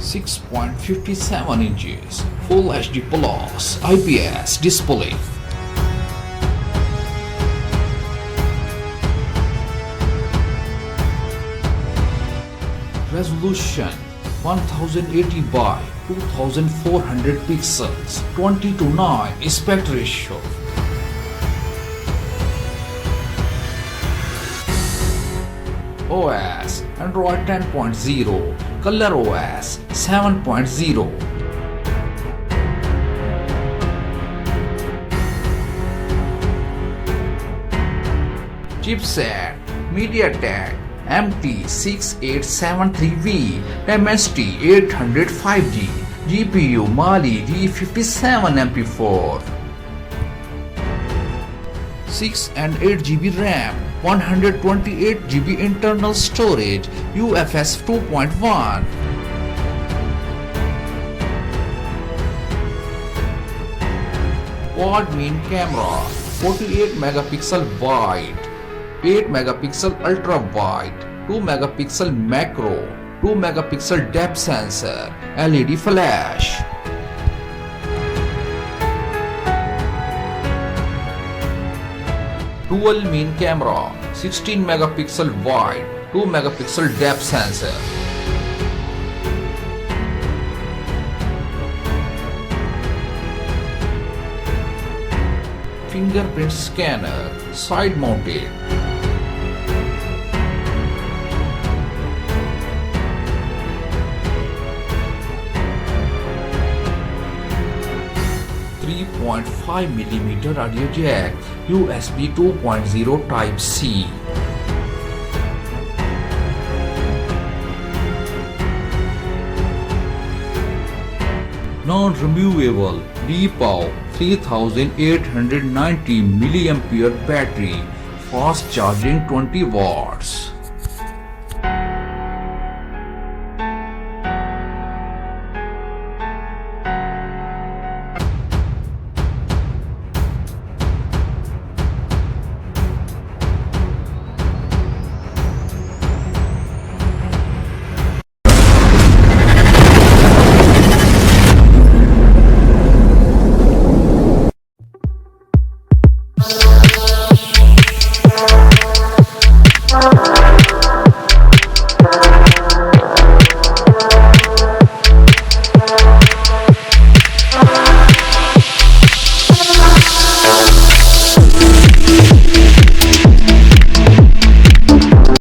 6.57 inches Full HD Plus IPS display. Resolution 1080 by 2400 pixels, 20:9 aspect ratio. OS Android 10.0, Color OS 7.0. Chipset MediaTek MT6873V Dimensity 805G. GPU Mali G57MP4. 6 and 8 GB RAM, 128 GB internal storage, UFS 2.1. Quad main camera, 48 megapixel wide, 8 megapixel ultra wide, 2 megapixel macro, 2 megapixel depth sensor, LED flash. Dual main camera, 16 megapixel wide, 2 megapixel depth sensor. Fingerprint scanner, side mounted. .5mm audio jack, USB 2.0 Type C. Non-removable OPPO 3890 mAh battery, fast charging 20 watts. Oh,